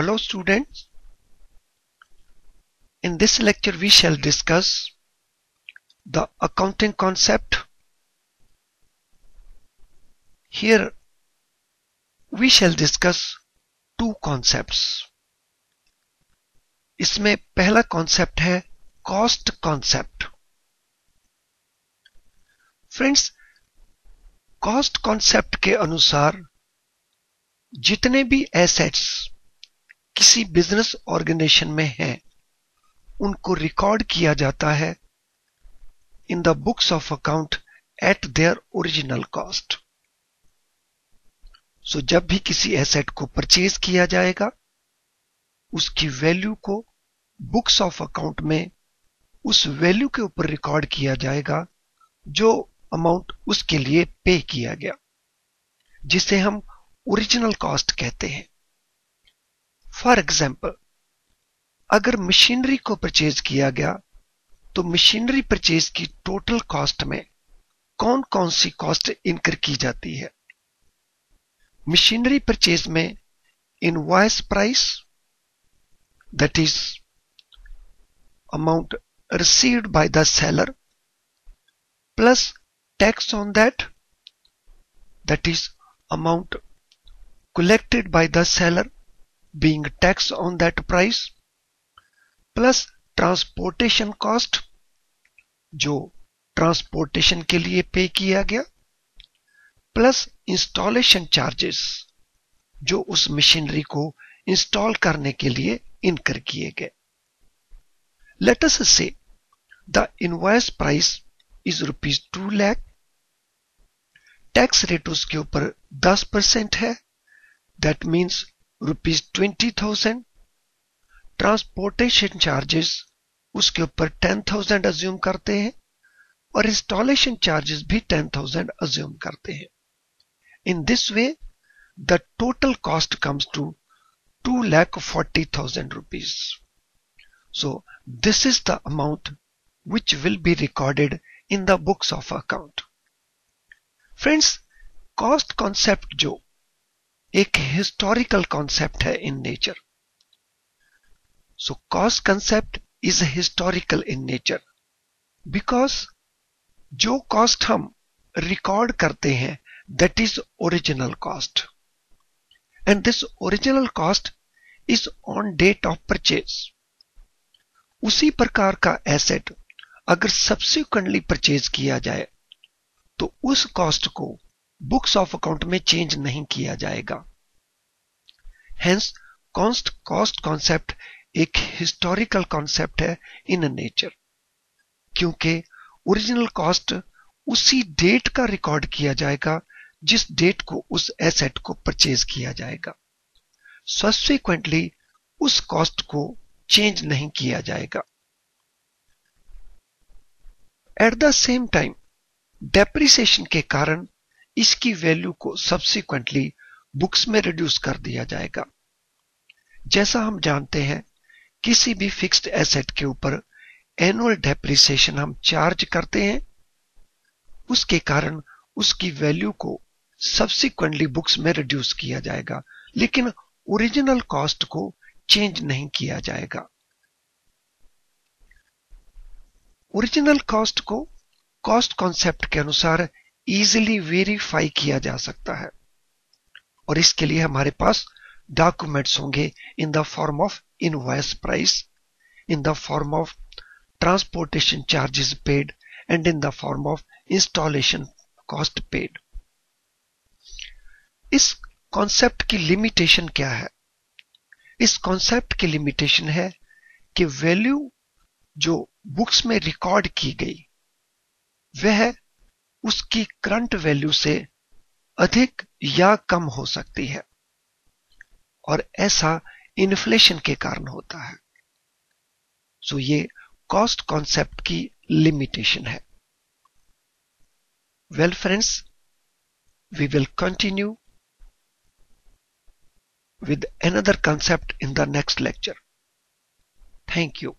Hello students, in this lecture we shall discuss the accounting concept. Here we shall discuss two concepts. इसमें पहला concept है cost concept. Friends, cost concept के अनुसार जितने भी assets किसी बिजनेस ऑर्गेनाइजेशन में हैं उनको रिकॉर्ड किया जाता है in the books of account at their original cost. So जब भी किसी एसेट को परचेज किया जाएगा उसकी वैल्यू को बुक्स ऑफ अकाउंट में उस वैल्यू के ऊपर रिकॉर्ड किया जाएगा जो अमाउंट उसके लिए पे किया गया, जिसे हम ओरिजिनल कॉस्ट कहते हैं. फॉर एग्जाम्पल, अगर मशीनरी को परचेज किया गया तो मशीनरी परचेज की टोटल कॉस्ट में कौन कौन सी कॉस्ट इनकर की जाती है. मशीनरी परचेज में invoice price, that is amount received by the seller, plus tax on that, that is amount collected by the seller being tax on that price, plus transportation cost जो transportation के लिए पे किया गया, plus installation charges जो उस machinery को install करने के लिए इनकर किए गए. Let us say the invoice price is rupees 2 lakh. Tax rate उसके ऊपर 10% है, that means rupees 20,000. Transportation charges उसके ऊपर 10,000 अज्यूम करते हैं और इंस्टॉलेशन चार्जेस भी 10,000 अज्यूम करते हैं. In this way, the total cost comes to 2,40,000 rupees. So this is the amount which will be recorded in the books of account. Friends, cost concept जो एक historical concept है in nature. So cost concept is historical in nature because जो cost हम record करते हैं that is original cost, and this original cost is on date of purchase. उसी प्रकार का एसेट अगर सब्सिक्वेंटली परचेज किया जाए तो उस कॉस्ट को बुक्स ऑफ अकाउंट में चेंज नहीं किया जाएगा. हेंस कॉस्ट कॉन्सेप्ट एक हिस्टोरिकल कॉन्सेप्ट है इन नेचर, क्योंकि ओरिजिनल कॉस्ट उसी डेट का रिकॉर्ड किया जाएगा जिस डेट को उस एसेट को परचेज किया जाएगा. सब्सिक्वेंटली उस कॉस्ट को चेंज नहीं किया जाएगा. At the same time depreciation के कारण इसकी वैल्यू को सब्सिक्वेंटली बुक्स में रिड्यूस कर दिया जाएगा. जैसा हम जानते हैं किसी भी फिक्स्ड एसेट के ऊपर एनुअल डेप्रिसिएशन हम चार्ज करते हैं, उसके कारण उसकी वैल्यू को सब्सिक्वेंटली बुक्स में रिड्यूस किया जाएगा, लेकिन ओरिजिनल कॉस्ट को चेंज नहीं किया जाएगा. ओरिजिनल कॉस्ट को कॉस्ट कॉन्सेप्ट के अनुसार इजीली वेरीफाई किया जा सकता है और इसके लिए हमारे पास डॉक्यूमेंट्स होंगे in the form of invoice price, in the form of transportation charges paid and in the form of installation cost paid. इस कॉन्सेप्ट की लिमिटेशन क्या है? इस कॉन्सेप्ट की लिमिटेशन है कि वैल्यू जो बुक्स में रिकॉर्ड की गई वह उसकी करंट वैल्यू से अधिक या कम हो सकती है और ऐसा इन्फ्लेशन के कारण होता है. सो ये कॉस्ट कॉन्सेप्ट की लिमिटेशन है. Well friends, we will continue with another concept in the next lecture. Thank you.